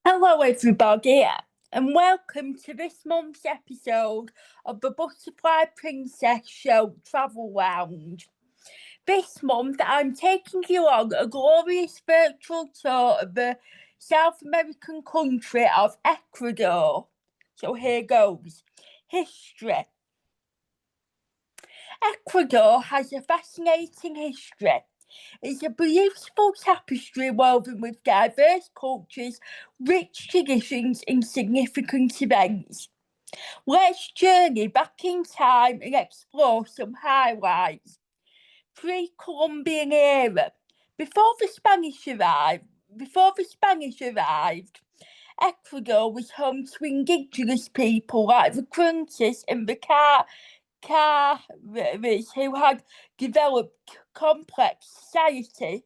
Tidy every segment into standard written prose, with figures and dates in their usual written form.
Hello, everybody, and welcome to this month's episode of the Butterfly Princess Show Travel Lounge. This month, I'm taking you on a glorious virtual tour of the South American country of Ecuador. So here goes. History. Ecuador has a fascinating history. It's a beautiful tapestry woven with diverse cultures, rich traditions, and significant events. Let's journey back in time and explore some highlights. Pre-Columbian era. Before the Spanish arrived, Ecuador was home to indigenous people like the Crunches and the Caribs who had developed complex society.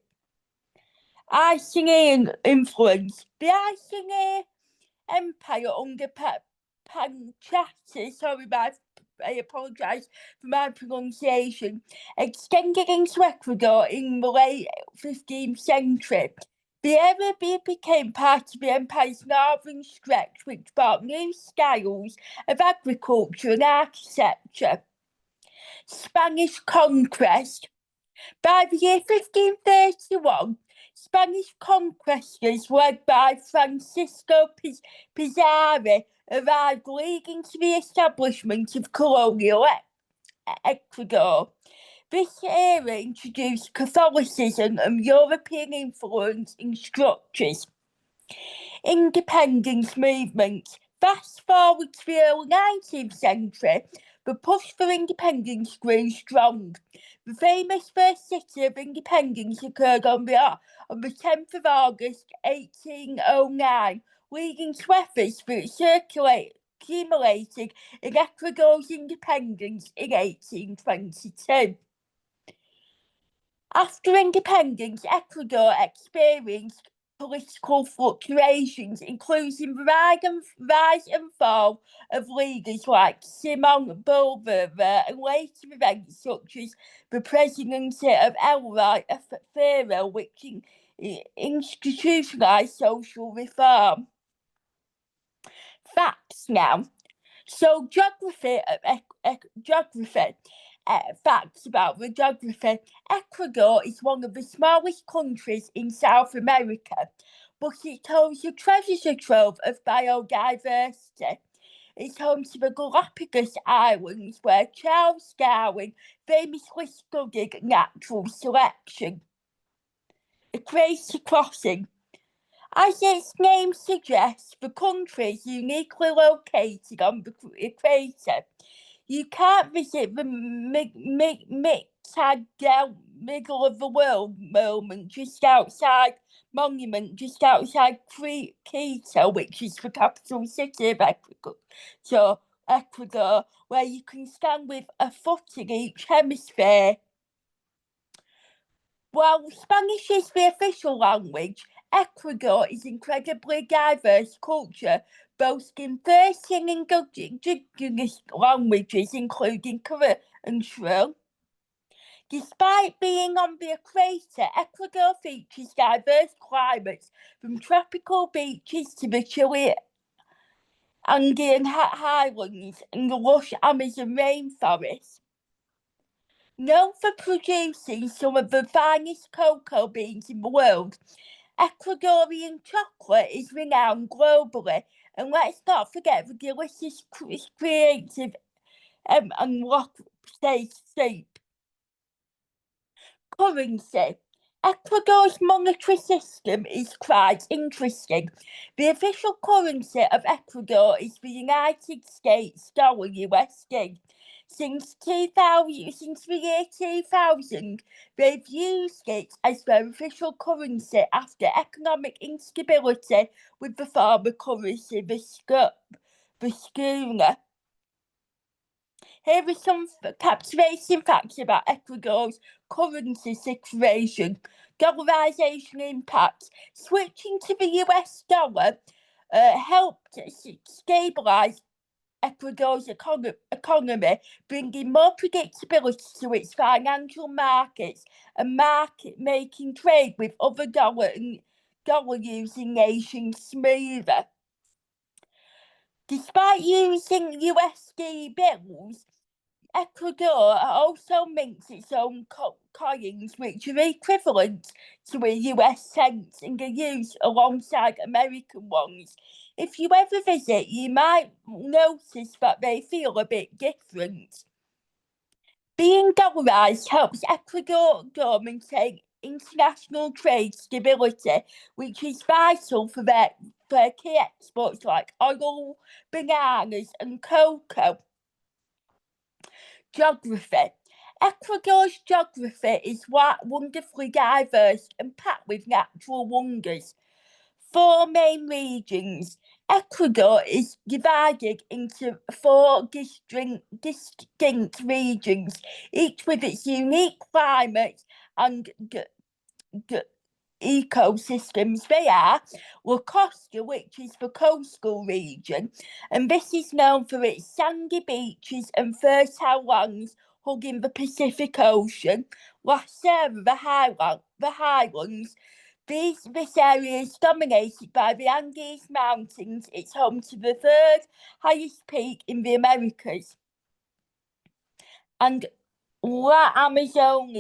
Icing influence. The Icing Empire under Panchati, I apologise for my pronunciation, extended into Ecuador in the late 15th century. The area became part of the empire's northern stretch, which brought new styles of agriculture and architecture. Spanish conquest. By the year 1531, Spanish conquistadors led by Francisco Pizarro arrived, leading to the establishment of colonial Ecuador. This era introduced Catholicism and European influence in structures. Independence movement. Fast forward to the early 19th century, the push for independence grew strong. The famous first city of independence occurred on the 10th of August 1809, leading to efforts for its accumulated in Ecuador's independence in 1822. After independence, Ecuador experienced political fluctuations, including the rise and fall of leaders like Simon Bolivar and later events such as the presidency of Eloy Ferrer, which institutionalised social reform. Facts now. So geography facts about the geography. Ecuador is one of the smallest countries in South America, but it holds a treasure trove of biodiversity. It's home to the Galapagos Islands, where Charles Darwin famously studied natural selection. Equator crossing. As its name suggests, the country is uniquely located on the equator. You can't visit the middle of the world monument just outside Quito, which is the capital city of Ecuador, where you can stand with a foot in each hemisphere. While Spanish is the official language, Ecuador is incredibly diverse culture, boasting 13 indigenous languages, including Quechua. Despite being on the equator, Ecuador features diverse climates, from tropical beaches to the chilly Andean highlands and the lush Amazon rainforests. Known for producing some of the finest cocoa beans in the world, Ecuadorian chocolate is renowned globally, and let's not forget the delicious, creative and rock soup. Currency. Ecuador's monetary system is quite interesting. The official currency of Ecuador is the United States dollar USD. Since the year 2000, they've used it as their official currency after economic instability with the former currency, the schooner. Here are some captivating facts about Ecuador's currency situation. Dollarization impacts. Switching to the US dollar helped stabilise Ecuador's economy, bringing more predictability to its financial markets and making trade with other dollar and using nations smoother. Despite using USD bills, Ecuador also mints its own coins, which are equivalent to a US cent and are used alongside American ones. If you ever visit, you might notice that they feel a bit different. Being dollarized helps Ecuador maintain international trade stability, which is vital for their key exports like oil, bananas, and cocoa. Geography. Ecuador's geography is wonderfully diverse and packed with natural wonders. 4 main regions. Ecuador is divided into 4 distinct regions, each with its unique climate and ecosystems. They are La Costa, which is the coastal region, and this is known for its sandy beaches and fertile lands hugging the Pacific Ocean. La Sierra, the highlands. This area is dominated by the Andes Mountains. It's home to the 3rd highest peak in the Americas. And La Amazon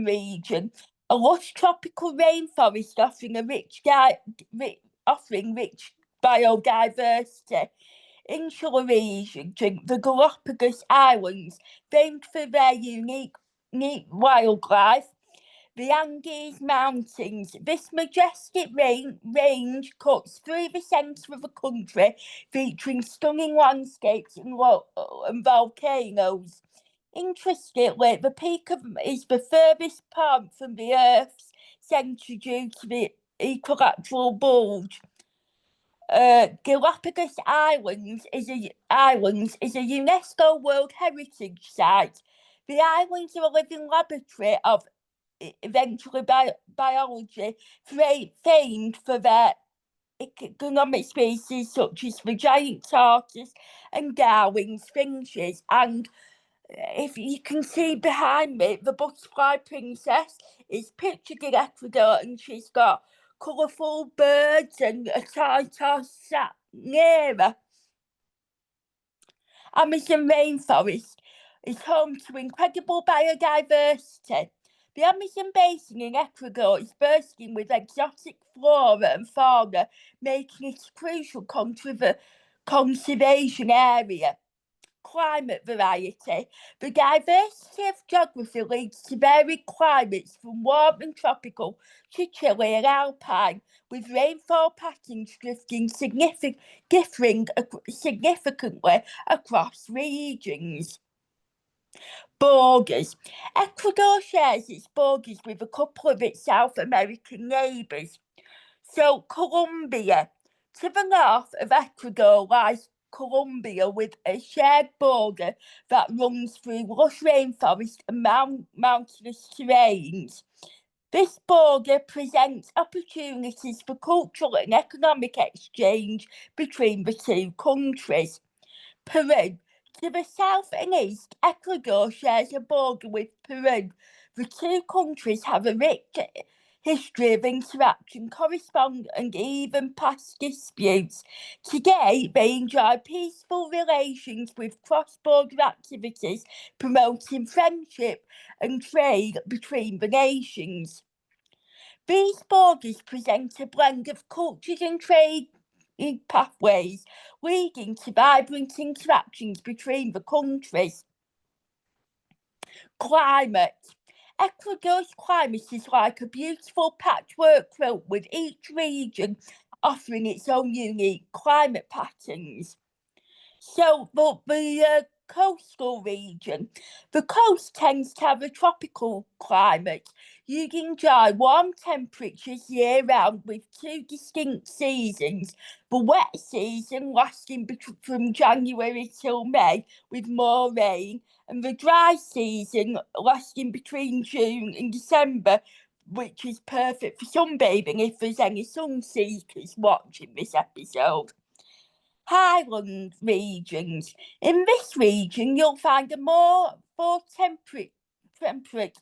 region, a lush tropical rainforest offering rich biodiversity. Insular region, the Galapagos Islands, famed for their unique wildlife. The Andes Mountains. This majestic range cuts through the centre of the country, featuring stunning landscapes and volcanoes. Interestingly, the peak is the furthest point from the Earth's centre due to the equilateral bulge. Galapagos Islands is a UNESCO World Heritage Site. The islands are a living laboratory of eventually biology, famed for their economic species such as the giant tortoise and Darwin finches. And if you can see behind me, the butterfly princess is pictured in Ecuador, and she's got colourful birds and a tortoise sat near her. Amazon rainforest is home to incredible biodiversity. The Amazon basin in Ecuador is bursting with exotic flora and fauna, making it a crucial conservation area. Climate variety. The diversity of geography leads to varied climates from warm and tropical to chilly and alpine, with rainfall patterns differing significantly across regions. Borders. Ecuador shares its borders with a couple of its South American neighbours. So, Colombia. To the north of Ecuador lies Colombia, with a shared border that runs through lush rainforest and mountainous terrains. This border presents opportunities for cultural and economic exchange between the two countries. Peru. To the south and east, Ecuador shares a border with Peru. The two countries have a rich history of interaction, correspondence, and even past disputes. Today, they enjoy peaceful relations with cross-border activities, promoting friendship and trade between the nations. These borders present a blend of cultures and trade pathways, leading to vibrant interactions between the countries. Climate. Ecuador's climate is like a beautiful patchwork quilt, with each region offering its own unique climate patterns. So the coastal region. The coast tends to have a tropical climate. You enjoy warm temperatures year round with 2 distinct seasons. The wet season lasting from January till May with more rain, and the dry season lasting between June and December, which is perfect for sunbathing if there's any sun seekers watching this episode. Highland regions. In this region, you'll find a more temperate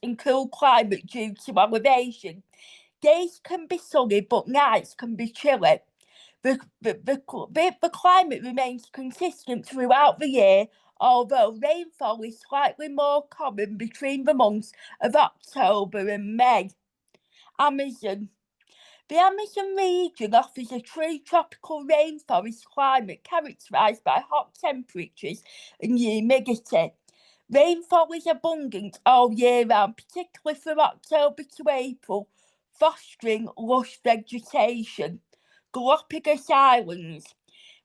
and cool climate due to elevation. Days can be sunny, but nights can be chilly. The climate remains consistent throughout the year, although rainfall is slightly more common between the months of October and May. Amazon. The Amazon region offers a true tropical rainforest climate characterised by hot temperatures and humidity. Rainfall is abundant all year round, particularly from October to April, fostering lush vegetation. Galapagos Islands.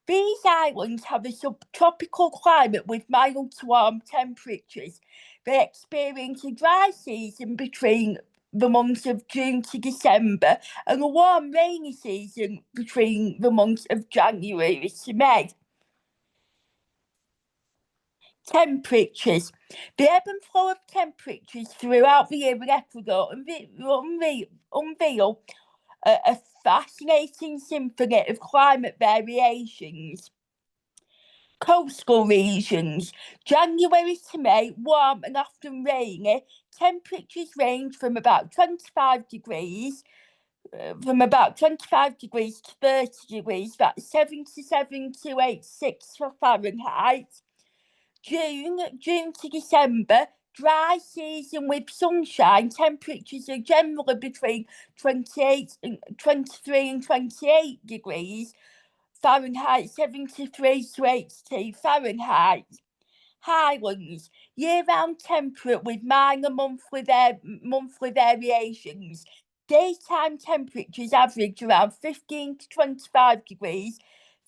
These islands have a subtropical climate with mild to warm temperatures. They experience a dry season between the months of June to December and a warm rainy season between the months of January to May. Temperatures. The ebb and flow of temperatures throughout the year in Ecuador unveil a fascinating symphony of climate variations. Coastal regions. January to May, warm and often rainy. Temperatures range from about 25 degrees to 30 degrees, that's 77 to 86 for Fahrenheit. June to December, dry season with sunshine. Temperatures are generally between 23 and 28 degrees Fahrenheit, 73 to 82 Fahrenheit. Highlands, year-round temperate with minor monthly variations. Daytime temperatures average around 15 to 25 degrees,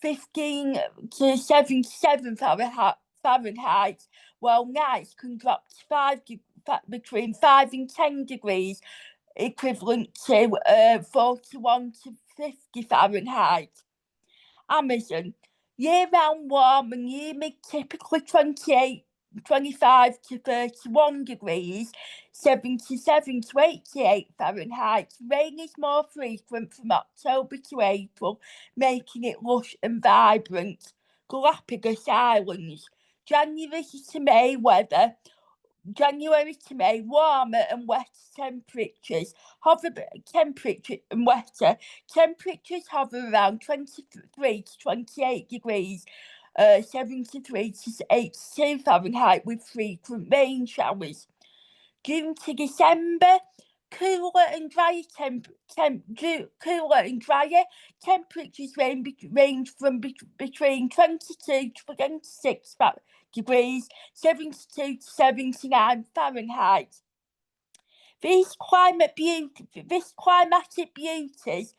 15 to 77 Fahrenheit, while nights can drop to between 5 and 10 degrees, equivalent to 41 to 50 Fahrenheit. Amazon, year-round warm and humid, typically 25 to 31 degrees, 77 to 88 Fahrenheit. Rain is more frequent from October to April, making it lush and vibrant. Galapagos Islands, January to May weather. January to May, warmer and wetter temperatures. Temperature and wetter. Temperatures hover around 23 to 28 degrees, 73 to 82 Fahrenheit, with frequent rain showers. June to December, cooler and drier. Temperatures range from between 22 to 26 degrees, 72 to 79 Fahrenheit. These climatic beauties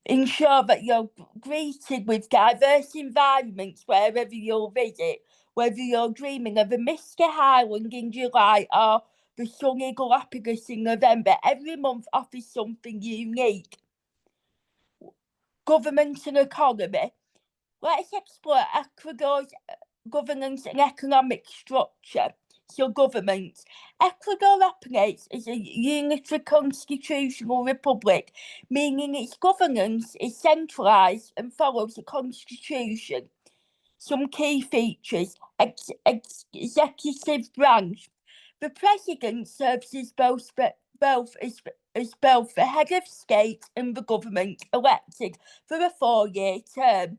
ensure that you're greeted with diverse environments wherever you'll visit, whether you're dreaming of a misty highland in July or the sunny Galapagos in November. Every month offers something unique. Government and economy. Let's explore Ecuador's governance and economic structure. So, government. Ecuador operates as a unitary constitutional republic, meaning its governance is centralised and follows the constitution. Some key features. Executive branch. The president serves as both the head of state and the government, elected for a 4-year term.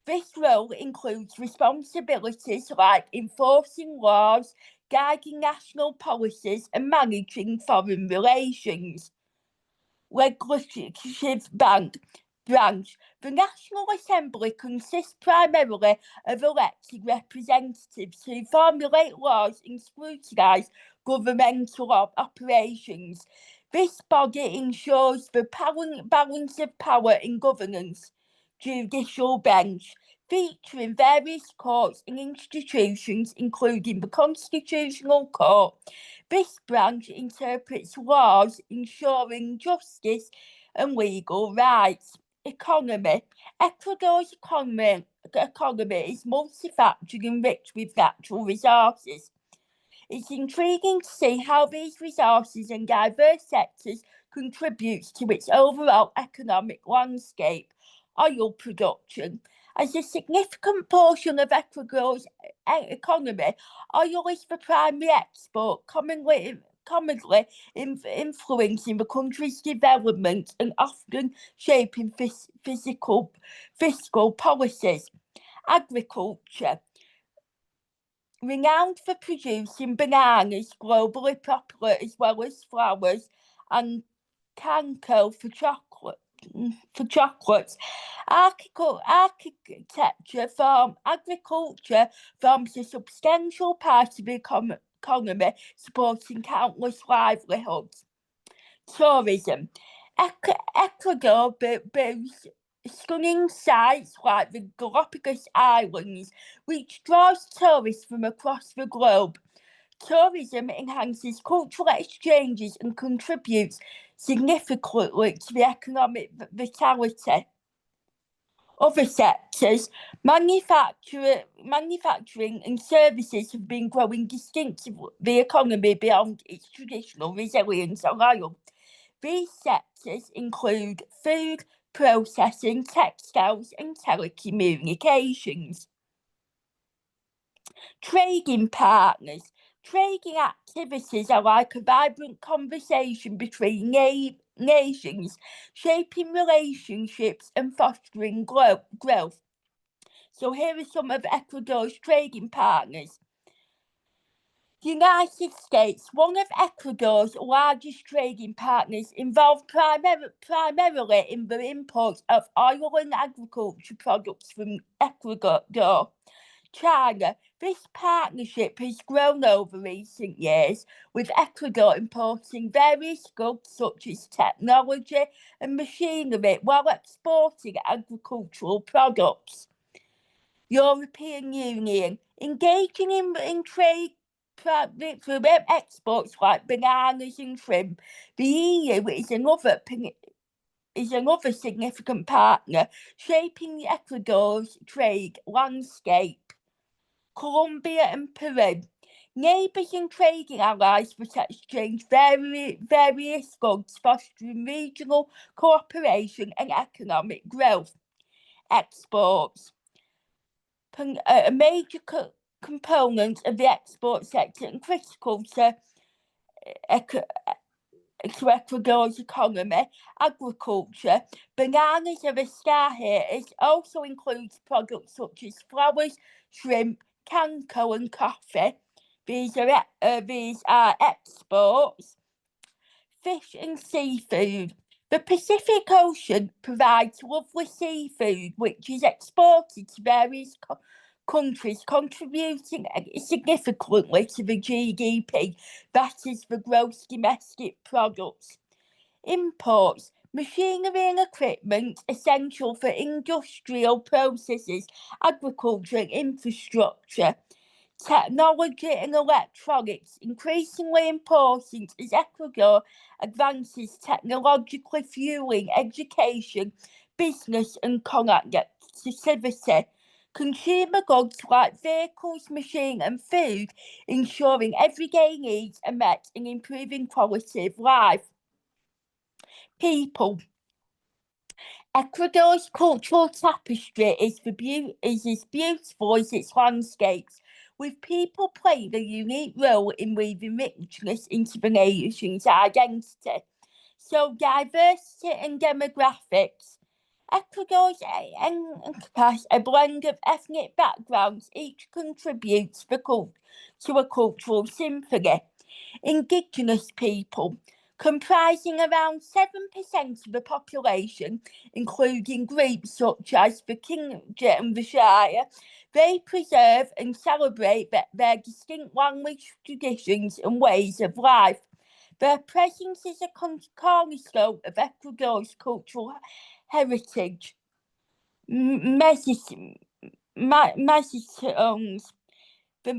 This role includes responsibilities like enforcing laws, guiding national policies, and managing foreign relations. Legislative branch. The National Assembly consists primarily of elected representatives who formulate laws and scrutinise governmental operations. This body ensures the balance of power in governance. Judicial bench, featuring various courts and institutions, including the Constitutional Court. This branch interprets laws, ensuring justice and legal rights. Economy. Ecuador's economy is multifaceted and rich with natural resources. It's intriguing to see how these resources and diverse sectors contribute to its overall economic landscape. Oil production. As a significant portion of Ecuador's economy, oil is the primary export, commonly economically influencing the country's development and often shaping fiscal policies. Agriculture. Renowned for producing bananas, globally popular as well as flowers, and cacao for chocolates. Agriculture forms a substantial part of the economy, supporting countless livelihoods. Tourism. Ecuador boasts stunning sights like the Galapagos Islands, which draws tourists from across the globe. Tourism enhances cultural exchanges and contributes significantly to the economic vitality. Other sectors, manufacturing and services have been growing distinctively the economy beyond its traditional resilience and oil. These sectors include food, processing, textiles and telecommunications. Trading partners. Trading activities are like a vibrant conversation between nations, shaping relationships and fostering growth. So here are some of Ecuador's trading partners. The United States, one of Ecuador's largest trading partners, involved primarily in the import of oil and agriculture products from Ecuador. China. This partnership has grown over recent years, with Ecuador importing various goods such as technology and machinery while exporting agricultural products. European Union. Engaging in trade through exports like bananas and shrimp, the EU is another significant partner, shaping Ecuador's trade landscape. Colombia and Peru. Neighbours and trading allies which exchange various goods, fostering regional cooperation and economic growth. Exports. A major component of the export sector and critical to Ecuador's economy, agriculture. Bananas are a star here. It also includes products such as flowers, shrimp, cacao and coffee. These are exports. Fish and seafood. The Pacific Ocean provides lovely seafood, which is exported to various countries, contributing significantly to the GDP, that is, the gross domestic products. Imports. Machinery and equipment essential for industrial processes, agriculture and infrastructure. Technology and electronics, increasingly important as Ecuador advances technologically, fueling education, business and connectivity. Consumer goods like vehicles, machine and food, ensuring everyday needs are met and improving quality of life. People. Ecuador's cultural tapestry is as beautiful as its landscapes, with people playing a unique role in weaving richness into the nation's identity. So, diversity and demographics. Ecuador's encompass a blend of ethnic backgrounds, each contributes to a cultural symphony. Indigenous people, comprising around 7% of the population, including groups such as the Kingdom and the Shire, they preserve and celebrate their distinct language, traditions and ways of life. Their presence is a cornerstone of Ecuador's cultural heritage. Messitones. The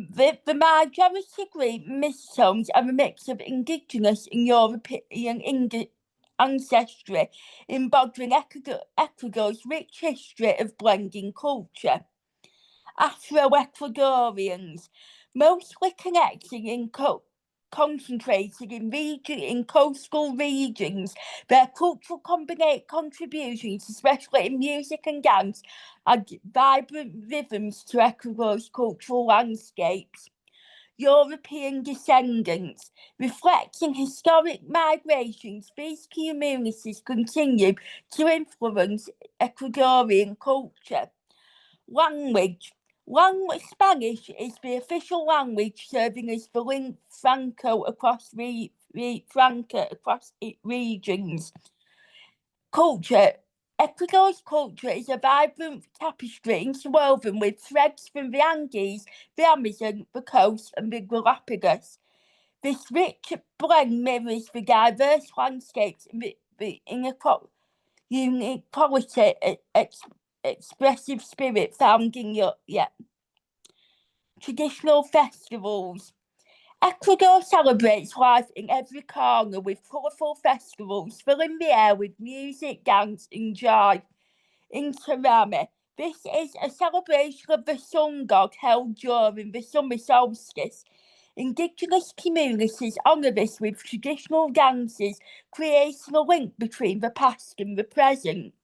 majority group Messitones are a mix of Indigenous and European ancestry, embodying Ecuador's rich history of blending culture. Afro-Ecuadorians, mostly concentrated in coastal regions. Their cultural contributions, especially in music and dance, add vibrant rhythms to Ecuador's cultural landscapes. European descendants. Reflecting historic migrations, these communities continue to influence Ecuadorian culture. Language. Spanish is the official language, serving as the lingua franca across regions. Culture. Ecuador's culture is a vibrant tapestry interwoven with threads from the Andes, the Amazon, the coast, and the Galapagos. This rich blend mirrors the diverse landscapes and the inequality, expressive spirit found in your traditional festivals. Ecuador celebrates life in every corner with colourful festivals, filling the air with music, dance, and joy. In Cerame, this is a celebration of the sun god held during the summer solstice. Indigenous communities honour this with traditional dances, creating a link between the past and the present.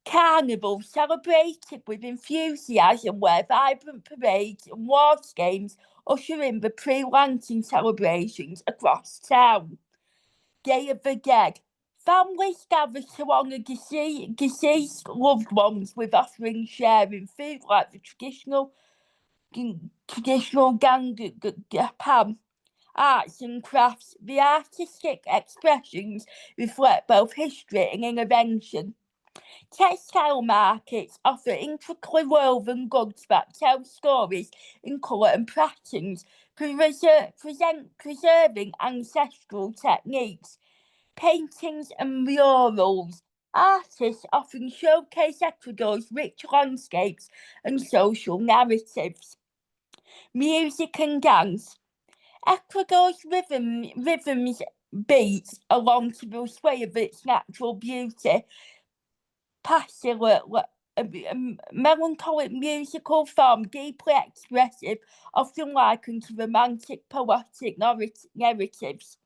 Carnival, celebrated with enthusiasm, where vibrant parades and horse games usher in the pre-Lantern celebrations across town. Day of the Dead. Families gather to honour deceased loved ones with offerings sharing food like the traditional Japan. Arts and crafts. The artistic expressions reflect both history and innovation. Textile markets offer intricately woven goods that tell stories in colour and patterns, preserving ancestral techniques. Paintings and murals. Artists often showcase Ecuador's rich landscapes and social narratives. Music and dance. Ecuador's rhythms beats along to the sway of its natural beauty. Passionate, melancholic musical form, deeply expressive, often likened to romantic poetic narratives.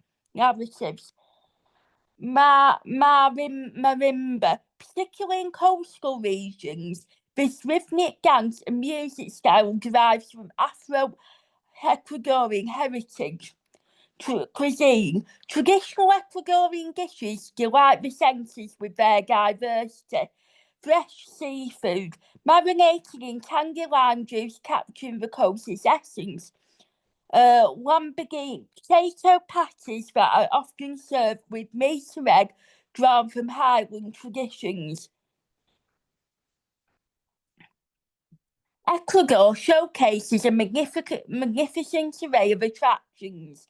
Marimba, particularly in coastal regions. This rhythmic dance and music style derives from Afro-Ecuadorian heritage. Cuisine. Traditional Ecuadorian dishes delight the senses with their diversity. Fresh seafood, marinated in tangy lime juice, capturing the coast's essence. Lamborghini, potato patties that are often served with meat and egg drawn from Highland traditions. Ecuador showcases a magnificent array of attractions.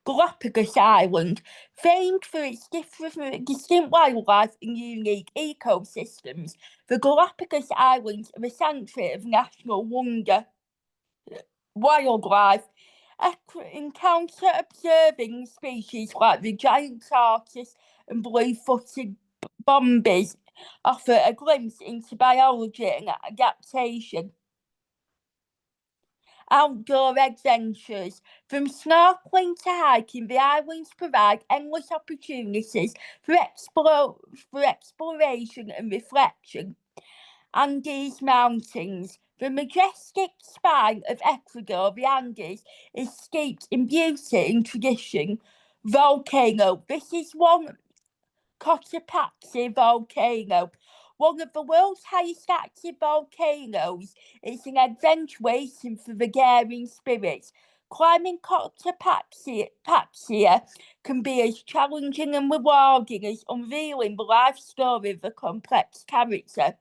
Galapagos Island, famed for its distinct wildlife and unique ecosystems, the Galapagos Islands are a sanctuary of national wildlife. Encounter observing species like the giant tortoise and blue-footed bombies offer a glimpse into biology and adaptation. Outdoor adventures. From snorkeling to hiking, the islands provide endless opportunities for exploration and reflection. Andes Mountains. The majestic spine of Ecuador, the Andes, is steeped in beauty and tradition. Volcano. This is one Cotopaxi volcano, one of the world's highest active volcanoes. It's an adventure waiting for the daring spirits. Climbing Cotopaxi can be as challenging and rewarding as unveiling the life story of a complex character.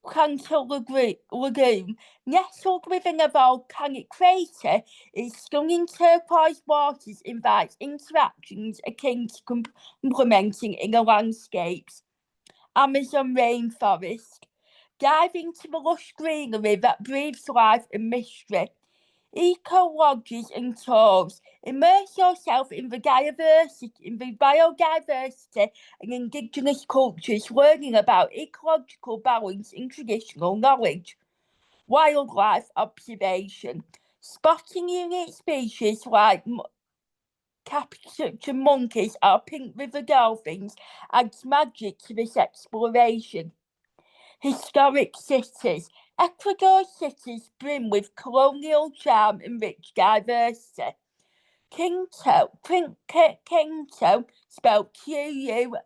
Canto Lagoon, nestled within a volcanic crater, its stunning turquoise waters invite interactions akin to complementing inner landscapes. Amazon rainforest, dive into the lush greenery that breathes life and mystery. Eco lodges and tours. Immerse yourself in the biodiversity and indigenous cultures, learning about ecological balance and traditional knowledge. Wildlife observation. Spotting unique species like captured monkeys or pink river dolphins adds magic to this exploration. Historic cities. Ecuador's cities brim with colonial charm and rich diversity. Quito, spelled Quito,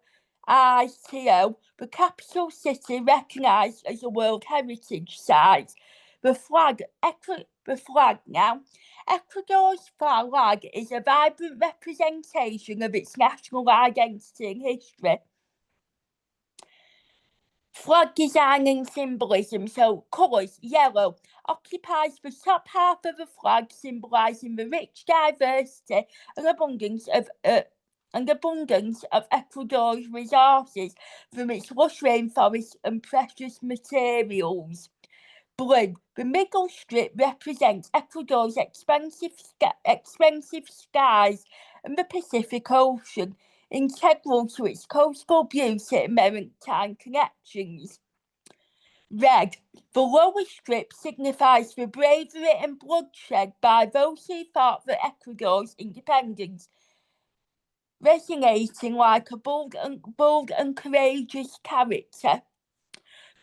the capital city recognised as a World Heritage Site. The flag now. Ecuador's flag is a vibrant representation of its national identity and history. Flag design and symbolism, so colours, yellow, occupies the top half of the flag, symbolising the rich diversity and abundance of Ecuador's resources from its lush rainforests and precious materials. Blue, the middle strip represents Ecuador's expensive skies and the Pacific Ocean, integral to its coastal beauty and maritime connections. Red, the lower strip signifies the bravery and bloodshed by those who fought for Ecuador's independence, resonating like a bold and courageous character.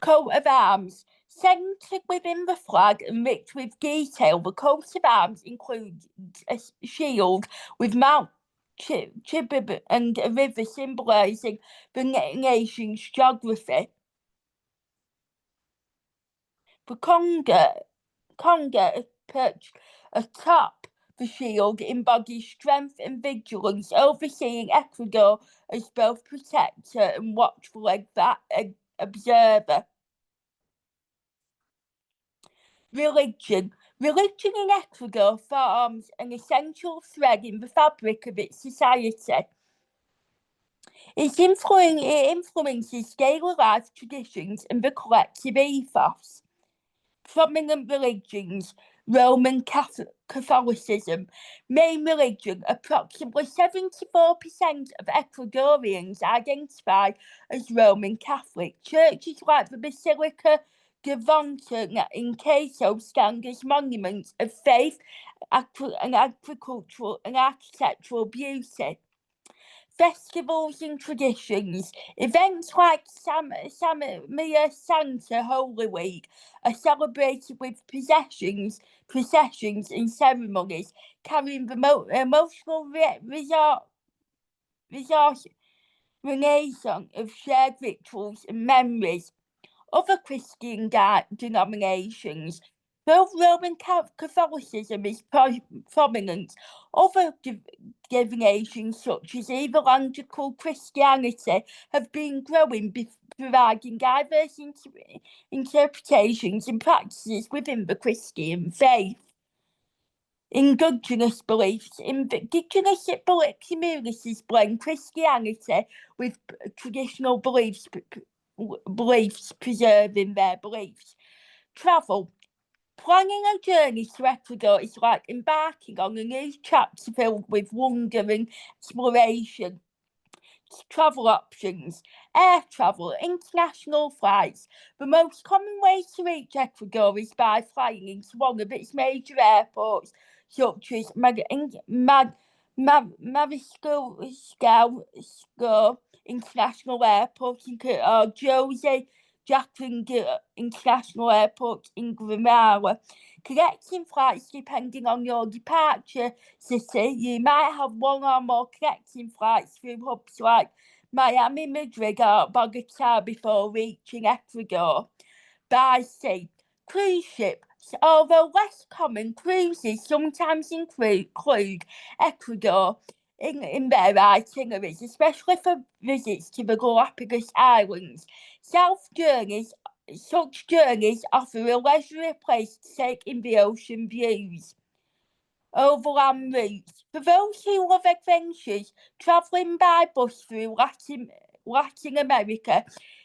Coat of arms. Centred within the flag and rich with detail, the coat of arms includes a shield with Mount Chibib and a river symbolising the nation's geography. The conga perched atop the shield embodies strength and vigilance, overseeing Ecuador as both protector and watchful observer. Religion. Religion in Ecuador forms an essential thread in the fabric of its society. It influences daily life traditions and the collective ethos. Prominent religions: Roman Catholicism, main religion. Approximately 74% of Ecuadorians identify as Roman Catholic. Churches like the Basilica Devonta in Quito stand as monuments of faith and agricultural and architectural beauty. Festivals and traditions. Events like Samia Santa Holy Week are celebrated with processions and ceremonies, carrying the emotional renaissance of shared rituals and memories. Other Christian denominations. Though Roman Catholicism is prominent, other divinations such as evangelical Christianity have been growing, providing diverse interpretations and practices within the Christian faith. Indigenous beliefs. Indigenous communities blend Christianity with traditional beliefs, preserving their beliefs. Travel. Planning a journey to Ecuador is like embarking on a new chapter filled with wonder and exploration. Travel options. Air travel, international flights. The most common way to reach Ecuador is by flying into one of its major airports, such as Mariscal International Airport or Jose Jacqueline International Airport in Granada. Connecting flights depending on your departure city. You might have one or more connecting flights through hubs like Miami, Madrid or Bogota before reaching Ecuador. By sea. Cruise ships. Although less common, cruises sometimes include Ecuador in their itineraries, especially for visits to the Galapagos Islands. Such journeys offer a leisurely place to take in the ocean views. Overland routes. For those who love adventures, travelling by bus through Latin America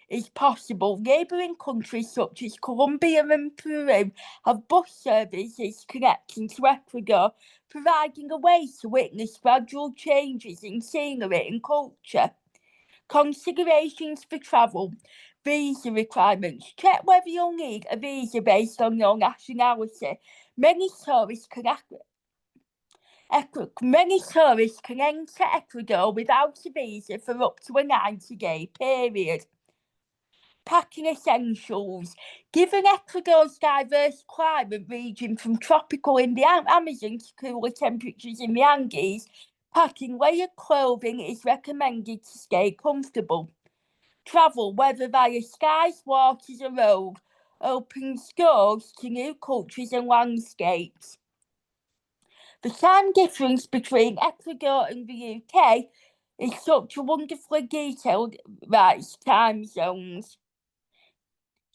is possible. Neighbouring countries such as Colombia and Peru have bus services connecting to Ecuador, providing a way to witness gradual changes in scenery and culture. Considerations for travel. Visa requirements. Check whether you'll need a visa based on your nationality. Many tourists can enter Ecuador without a visa for up to a 90-day period. Packing essentials. Given Ecuador's diverse climate region from tropical in the Amazon to cooler temperatures in the Andes, packing layered clothing is recommended to stay comfortable. Travel, whether via skies, waters or road, opens doors to new cultures and landscapes. The time difference between Ecuador and the UK is such a wonderfully detailed time zones.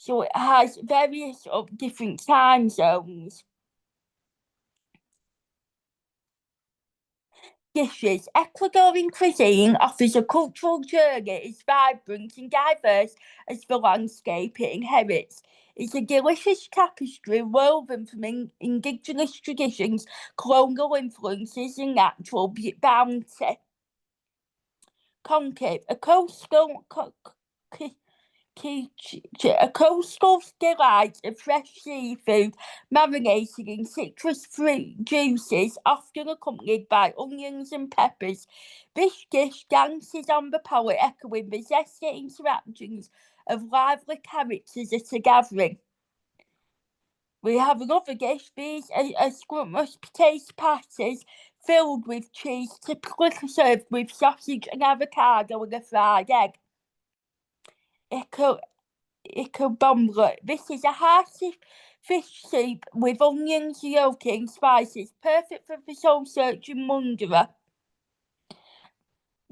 So it has various different time zones. Dishes. Ecuadorian cuisine offers a cultural journey as vibrant and diverse as the landscape it inherits. It's a delicious tapestry woven from indigenous traditions, colonial influences, and natural bounty. Concave, a coastal a coastal delight of fresh seafood marinated in citrus fruit juices, often accompanied by onions and peppers. This dish dances on the palate, echoing the zesty interactions of lively characters at a gathering. We have another dish. These are scrumptious potato patties filled with cheese, typically served with sausage and avocado and a fried egg. Icabomba. This is a hearty fish soup with onions, gnocchi and spices, perfect for the soul-searching wanderer.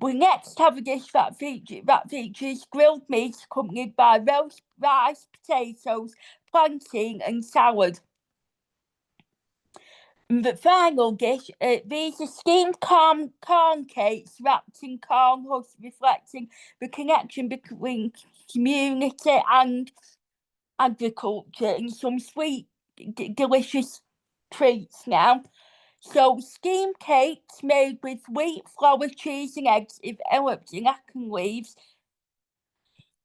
We next have a dish that features grilled meat accompanied by roast rice, potatoes, plantain and salad. And the final dish, these are steamed corn cakes wrapped in corn husks, reflecting the connection between community and agriculture, and some sweet, delicious treats now. So, steamed cakes made with wheat, flour, cheese, and eggs enveloped in acorn leaves.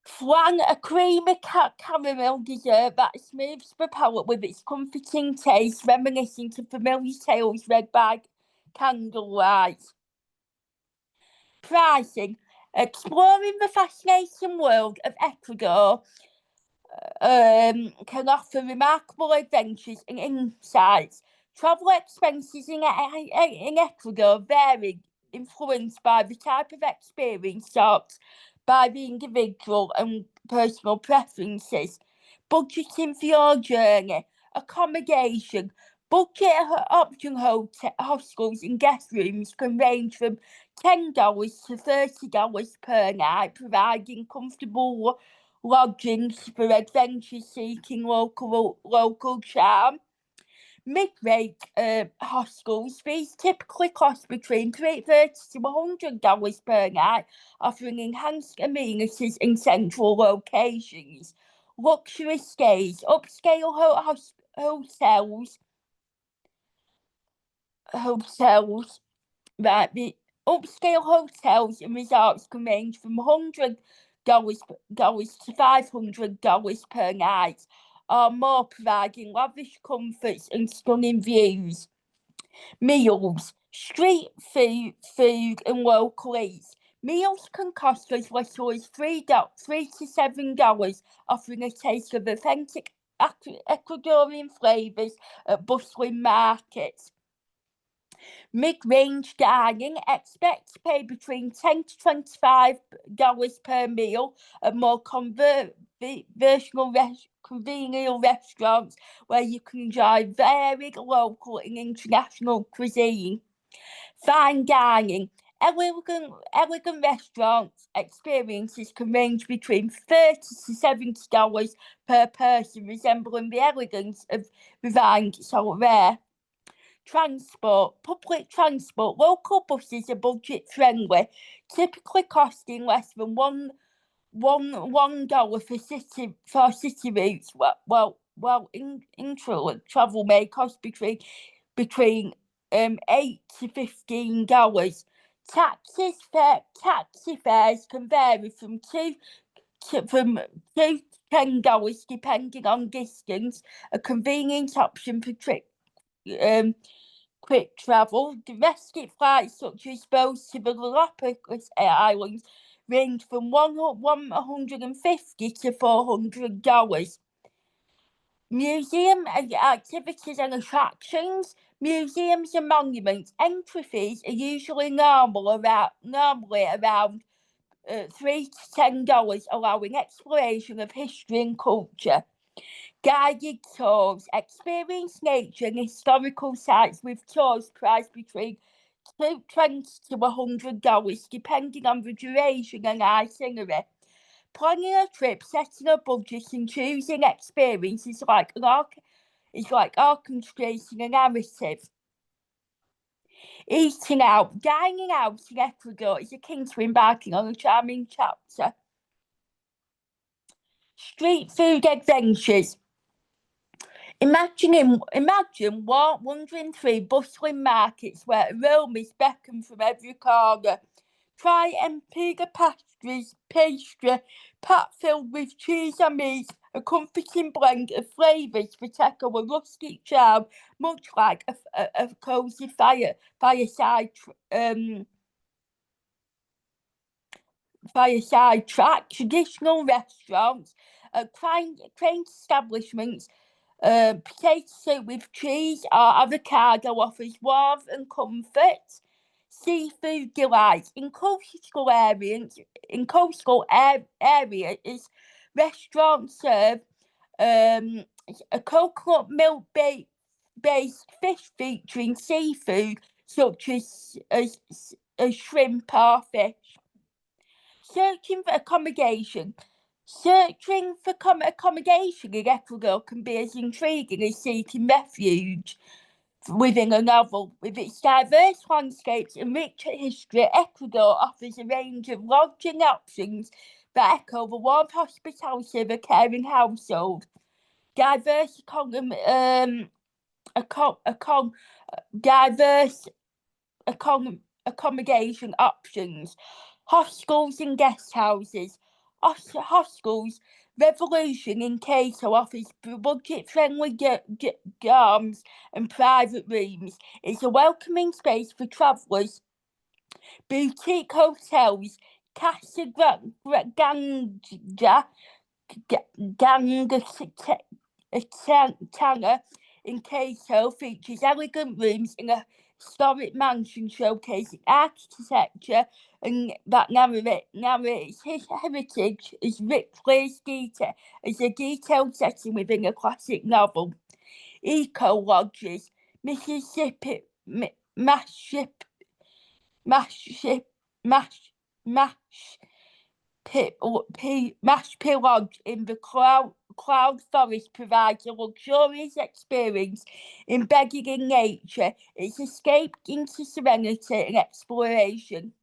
Flan, a creamy caramel dessert that smooths the palate with its comforting taste, reminiscent of familiar tales read by candlelight. Pricing. Exploring the fascinating world of Ecuador can offer remarkable adventures and insights. Travel expenses in Ecuador vary, influenced by the type of experience sought by the individual and personal preferences. Budgeting for your journey. Accommodation. Budget option hostels and guest rooms can range from $10 to $30 per night, providing comfortable lodgings for adventure seeking local charm. Mid-rate hostels, these typically cost between $30 to $100 per night, offering enhanced amenities in central locations. Luxury stays, upscale hotels, right, the upscale hotels and resorts can range from $100 to $500 per night, or more, providing lavish comforts and stunning views. Meals, street food and local eats. Meals can cost as little as $3 to $7, offering a taste of authentic Ecuadorian flavours at bustling markets. Mid-range dining, expect to pay between $10 to $25 per meal at more conventional restaurants where you can enjoy varied local and international cuisine. Fine dining. Elegant restaurants experiences can range between $30 to $70 per person, resembling the elegance of refined saltware. Transport. Public transport. Local buses are budget friendly, typically costing less than $1 for city routes. Intra travel may cost between $8 to $15. Taxi fares can vary from $2 to $10 depending on distance. A convenient option for quick travel. Domestic flights such as those to the Galapagos Islands range from $150 to $400. Museum activities and attractions. Museums and monuments entry fees are usually normally around $3 to $10, allowing exploration of history and culture. Guided tours. Experience nature and historical sites with tours priced between $20 to $100, depending on the duration and itinerary. Planning a trip, setting a budget, and choosing experience is like orchestrating a narrative. Eating out. Dining out in Ecuador is akin to embarking on a charming chapter. Street food adventures. Imagine wandering through bustling markets where aromas beckon from every corner. Try Empire pastry, pat filled with cheese and meat, a comforting blend of flavours that echo a rustic charm, much like a cosy fireside track. Traditional restaurants, quaint establishments. Potato soup with cheese or avocado offers warmth and comfort. Seafood delights in coastal areas. Restaurants serve a coconut milk based fish featuring seafood such as shrimp or fish. Searching for accommodation. Searching for accommodation in Ecuador can be as intriguing as seeking refuge within a novel. With its diverse landscapes and rich history, Ecuador offers a range of lodging options that echo the warm hospitality of a caring household. Diverse accommodation options. Hostels and guest houses. Hostels. Revolution in Quito offers budget-friendly dorms and private rooms. It's a welcoming space for travellers. Boutique hotels. Casa Ganga in Quito features elegant rooms in a historic mansion showcasing architecture and that narrates his heritage as richly as a detailed setting within a classic novel. Eco lodges, Mississippi mash pill lodge in the cloud forest provides a luxurious experience embedded in nature. It's escape into serenity and exploration.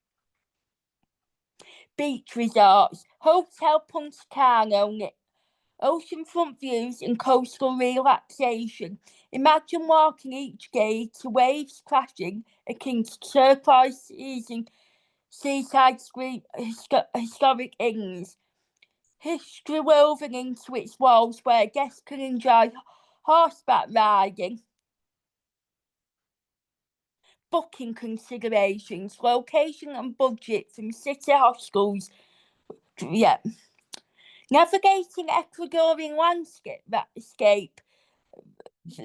Beach resorts, Hotel Punta Cana, oceanfront views and coastal relaxation. Imagine walking each day to waves crashing akin to turquoise seaside historic inns. History woven into its walls where guests can enjoy horseback riding. Booking considerations, location and budget from city hostels. Navigating Ecuadorian landscape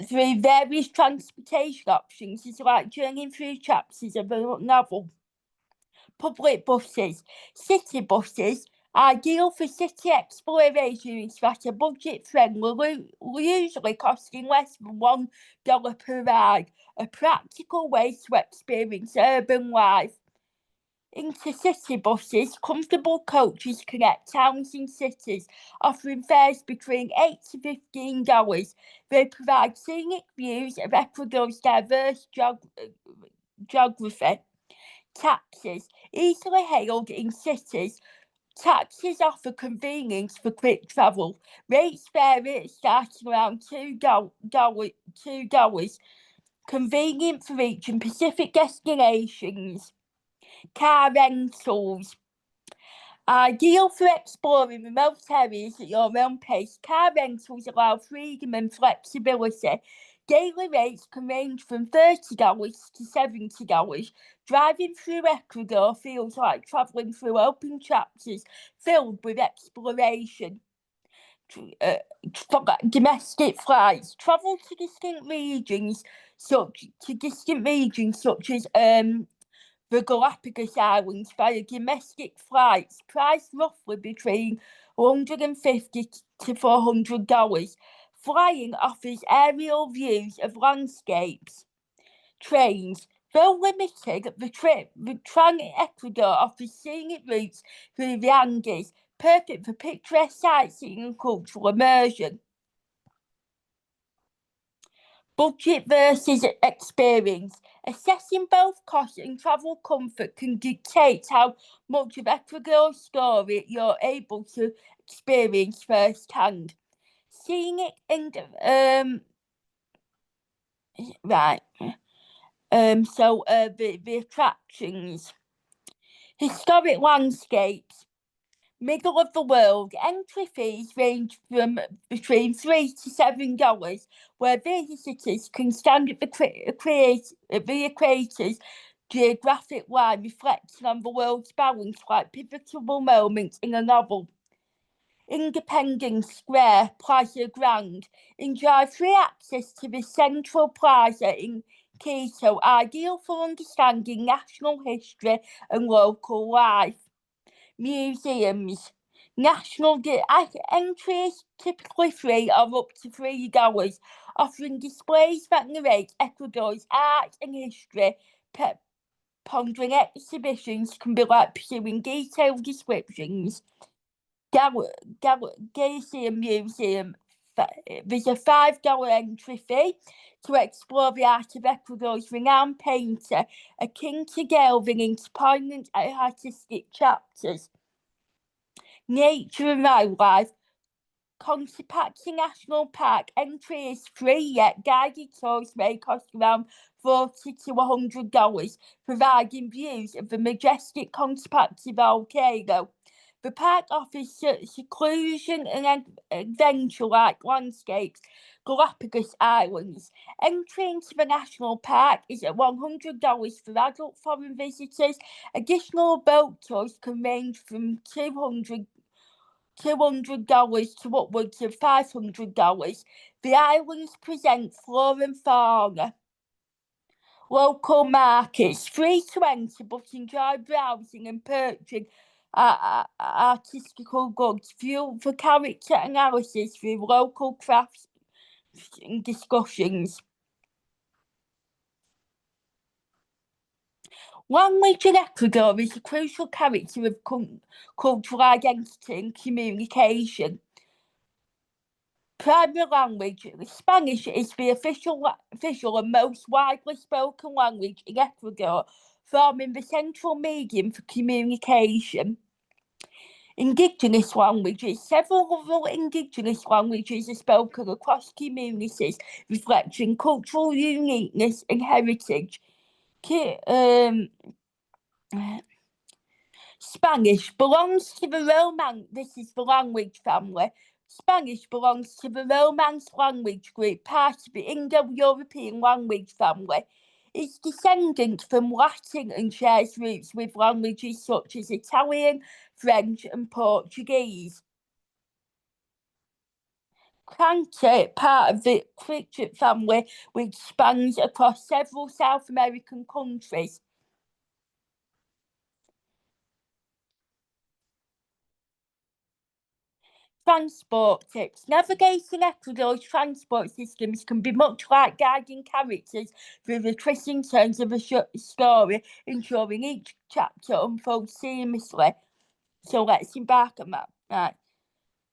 through various transportation options is like journeying through chapters of a novel. Public buses, city buses, ideal for city exploration that are budget friendly, usually costing less than $1 per ride, a practical way to experience urban life. Intercity buses, comfortable coaches connect towns and cities, offering fares between $8 to $15. They provide scenic views of Ecuador's diverse geography. Taxis, easily hailed in cities. Taxis offer convenience for quick travel. Rates vary starting around $2. Convenient for reaching specific destinations. Car rentals. Ideal for exploring remote areas at your own pace, car rentals allow freedom and flexibility. Daily rates can range from $30 to $70, Driving through Ecuador feels like travelling through open chapters filled with exploration. Domestic flights travel to distant regions such as the Galapagos Islands via domestic flights, priced roughly between $150 to $400. Flying offers aerial views of landscapes. Trains, though limited, the Tran Ecuador offers scenic routes through the Andes, perfect for picturesque sightseeing and cultural immersion. Budget versus experience. Assessing both cost and travel comfort can dictate how much of Ecuador's story you're able to experience firsthand. Seeing it in the attractions. Historic landscapes. Middle of the world, entry fees range from between $3 to $7, where visitors can stand at the equator's geographic line, reflecting on the world's balance like pivotal moments in a novel. Independence Square, Plaza Grande. Enjoy free access to the Central Plaza in Quito, ideal for understanding national history and local life. Museums. National entry is typically free or up to $3, offering displays that narrate Ecuador's art and history. Pondering exhibitions can be like pursuing detailed descriptions. Galaxy Museum. There's a $5 entry fee to explore the art of Ecuador's renowned painter, akin to delving into poignant artistic chapters. Nature and wildlife. Cotopaxi National Park entry is free, yet guided tours may cost around $40 to $100, providing views of the majestic Cotopaxi volcano. The park offers seclusion and adventure-like landscapes. Galapagos Islands. Entry into the national park is at $100 for adult foreign visitors. Additional boat tours can range from $200 to upwards of $500. The islands present flora and fauna. Local markets, free to enter, but enjoy browsing and purchasing artistical goods. Fuel for character analysis through local crafts and discussions. Language in Ecuador is a crucial character of cultural identity and communication. Primary language. Spanish is the official and most widely spoken language in Ecuador, forming the central medium for communication. Indigenous languages. Several other indigenous languages are spoken across communities, reflecting cultural uniqueness and heritage. Spanish belongs to the Romance. This is the language family. Spanish belongs to the Romance language group, part of the Indo-European language family. It's descendant from Latin and shares roots with languages such as Italian, French, and Portuguese. Cranche, part of the cricket family, which spans across several South American countries. Transport tips. Navigating Ecuador's transport systems can be much like guiding characters through the twists and turns of a story, ensuring each chapter unfolds seamlessly. So let's embark on that. Right.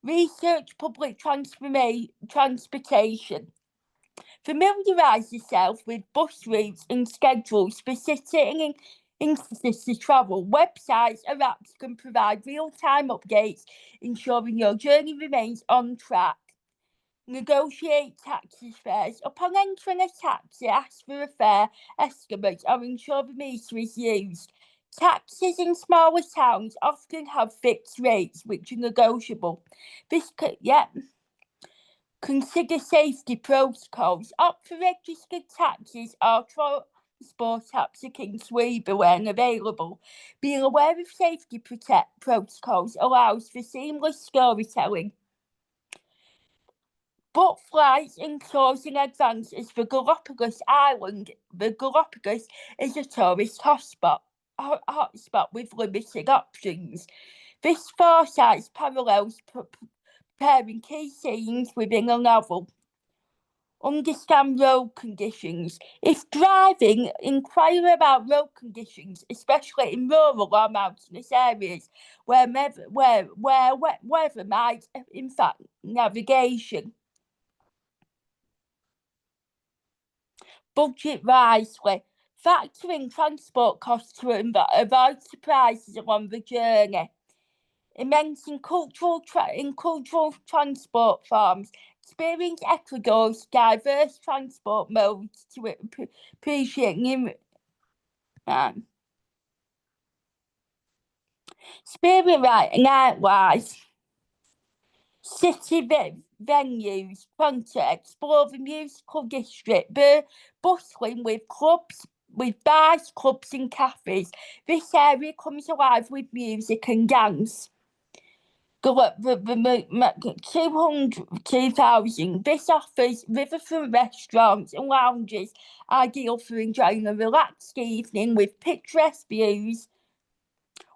Research public transportation. Familiarise yourself with bus routes and schedules for city and intercity travel. Websites or apps can provide real-time updates, ensuring your journey remains on track. Negotiate taxi fares. Upon entering a taxi, ask for a fare estimate or ensure the meter is used. Taxis in smaller towns often have fixed rates, which are negotiable. Consider safety protocols. Opt for registered taxis or transport apps akin to Uber when available. Being aware of safety protocols allows for seamless storytelling. Book flights in closing advance as the Galapagos Island. The Galapagos is a tourist hotspot with limited options. This foresight parallels preparing key scenes within a novel. Understand road conditions. If driving, inquire about road conditions, especially in rural or mountainous areas where weather might impact navigation. Budget wisely. Factor in transport costs to avoid surprises along the journey. Immense in cultural transport forms. Experience Ecuador's diverse transport modes to appreciate spirit right nightlife. City venues, explore the musical district, bustling with clubs, with bars, clubs and cafes. This area comes alive with music and dance. Go up the 2,000. This offers riverfront restaurants and lounges, ideal for enjoying a relaxed evening with picturesque views,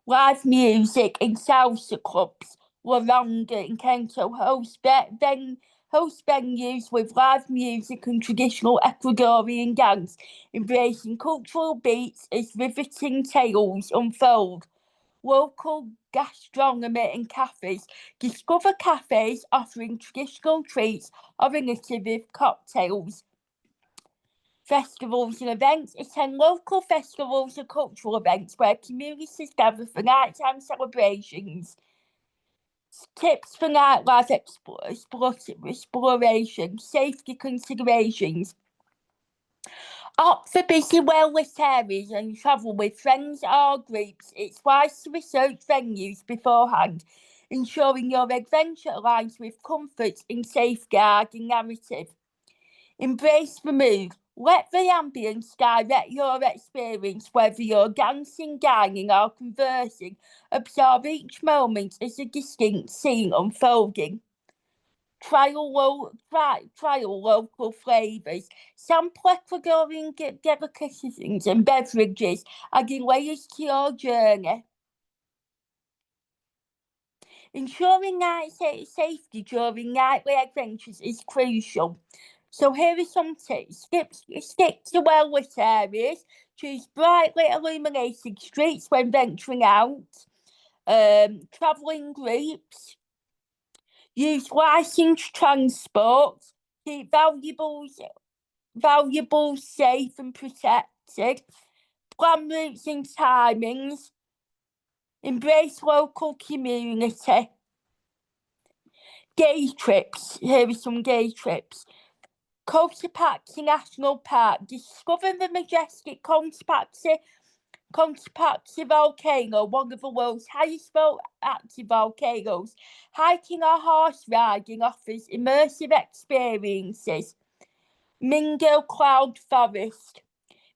live music and salsa clubs. Waronga in Kento host venues with live music and traditional Ecuadorian dance, embracing cultural beats as riveting tales unfold. Local gastronomy and cafes. Discover cafes offering traditional treats or innovative cocktails. Festivals and events. Attend local festivals and cultural events where communities gather for nighttime celebrations. Tips for nightlife exploration. Safety considerations. Opt for busy, well-lit areas and travel with friends or groups. It's wise to research venues beforehand, ensuring your adventure aligns with comfort and safeguarding narrative. Embrace the mood. Let the ambience direct your experience, whether you're dancing, dining, or conversing. Absorb each moment as a distinct scene unfolding. Trial local flavours. Sample Ecuadorian delicacies and beverages, adding layers to your journey. Ensuring night safety during nightly adventures is crucial. So here are some tips. Stick to well-lit areas. Choose brightly illuminated streets when venturing out. Travel in groups. Use licensed transport. Keep valuables safe and protected. Plan routes and timings. Embrace local community. Day trips. Here are some day trips. Cotopaxi National Park. Discover the majestic Cotopaxi volcano, one of the world's highest active volcanoes. Hiking or horse riding offers immersive experiences. Mingo Cloud Forest.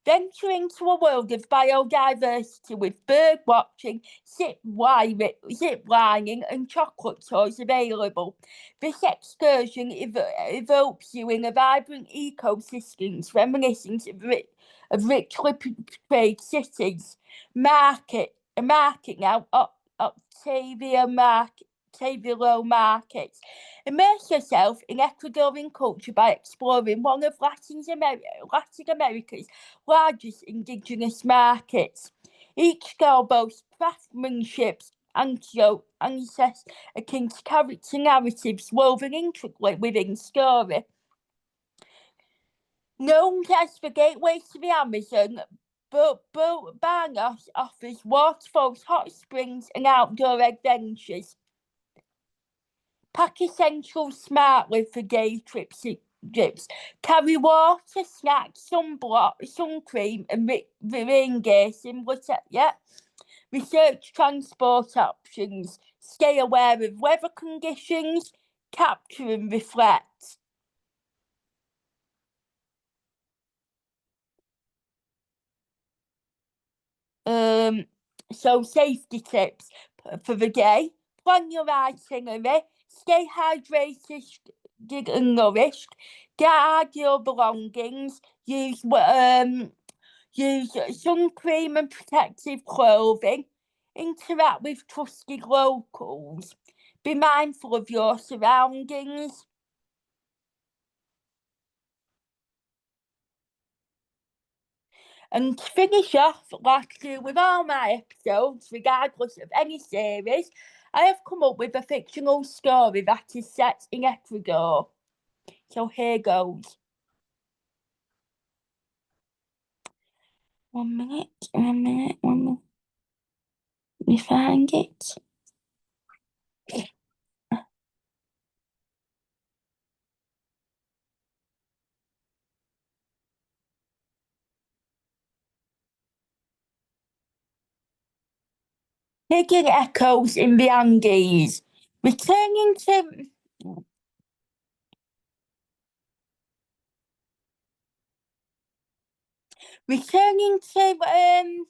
Venture into a world of biodiversity with bird watching, zip lining and chocolate toys available. This excursion evokes you in a vibrant ecosystems reminiscent of richly portrayed cities. Market now, Octavia Markets. Immerse yourself in Ecuadorian culture by exploring one of Latin America's largest indigenous markets. Each stall boasts craftsmanship ancestors akin to character narratives woven intricately within story. Known as the gateway to the Amazon, Banos offers waterfalls, hot springs and outdoor adventures. Pack essentials smartly for day trips. Carry water, snacks, sunblock, sun cream and rain gear similar to, Research transport options. Stay aware of weather conditions. Capture and reflect. So safety tips for the day: plan your itinerary, stay hydrated and nourished, guard your belongings, use sun cream and protective clothing, interact with trusted locals, be mindful of your surroundings. And to finish off, like I do with all my episodes, regardless of any series, I have come up with a fictional story that is set in Ecuador. So here goes. 1 minute, 1 minute, 1 minute. Let me find it. Making echoes in the Andes. Returning to returning to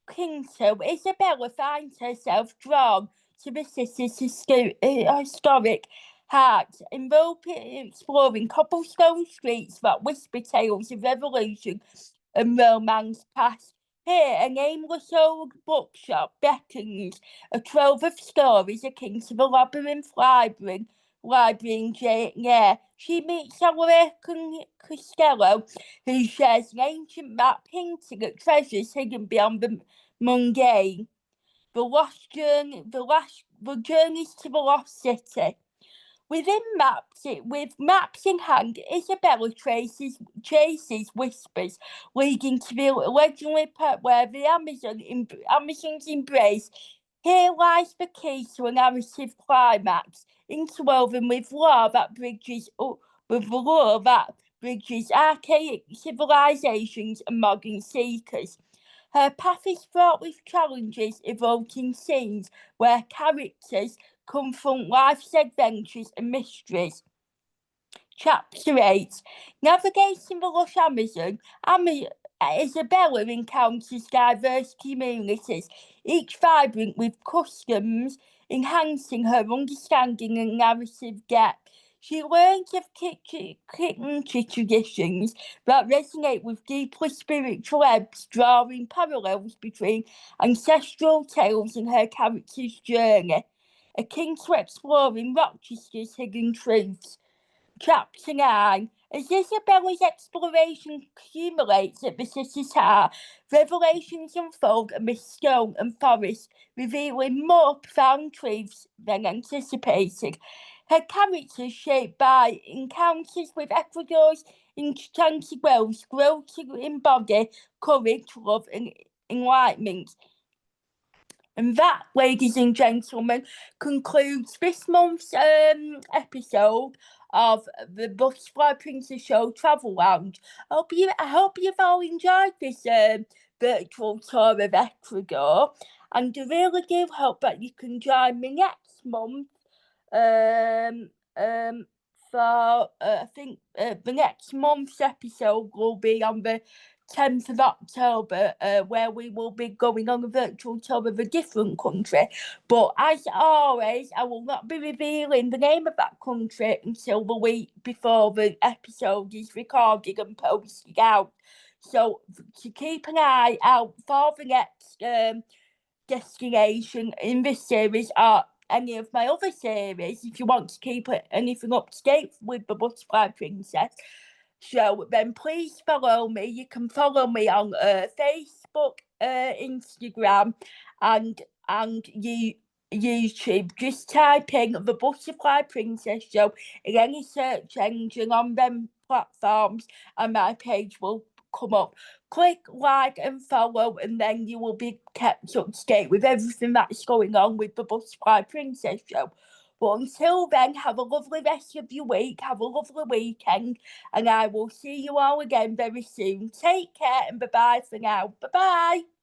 Quinto, Isabella finds herself drawn to the city's historic heart, exploring cobblestone streets that whisper tales of revolution and romance past. Here, a nameless old bookshop beckons, a trove of stories akin to the labyrinth library in Jane Eyre. She meets American Costello, who shares an ancient map hinting at treasures hidden beyond the mundane. The journeys to the lost city. With maps in hand, Isabella chases whispers, leading to the legendary part where the Amazons embrace. Here lies the key to a narrative climax, interwoven with law that bridges archaic civilizations and modern seekers. Her path is fraught with challenges, evoking scenes where characters confront life's adventures and mysteries. Chapter 8. Navigating the lush Amazon, Isabella encounters diverse communities, each vibrant with customs, enhancing her understanding and narrative depth. She learns of kitchen traditions that resonate with deeply spiritual ebbs, drawing parallels between ancestral tales and her character's journey, akin to exploring Rochester's hidden truths. Chapter 9. As Isabella's exploration accumulates at the city's heart, revelations unfold amidst stone and forest, revealing more profound truths than anticipated. Her character, shaped by encounters with Ecuador's enchanted wells, grow to embody courage, love, and enlightenment. And that, ladies and gentlemen, concludes this month's episode of the Butterfly Princess Show Travel Lounge. I hope you've all enjoyed this virtual tour of Ecuador, and I really do hope that you can join me next month. Um, um, I think the next month's episode will be on the 10th of October, where we will be going on a virtual tour of a different country. But as always, I will not be revealing the name of that country until the week before the episode is recorded and posted out. So to keep an eye out for the next destination in this series or any of my other series, if you want to keep anything up to date with the Butterfly Princess. So then please follow me. You can follow me on Facebook, Instagram, and YouTube. Just type in the Butterfly Princess Show in any search engine on them platforms, and my page will come up. Click like and follow, and then you will be kept up to date with everything that's going on with the Butterfly Princess Show. But until then, have a lovely rest of your week, have a lovely weekend, and I will see you all again very soon. Take care and bye bye for now. Bye bye.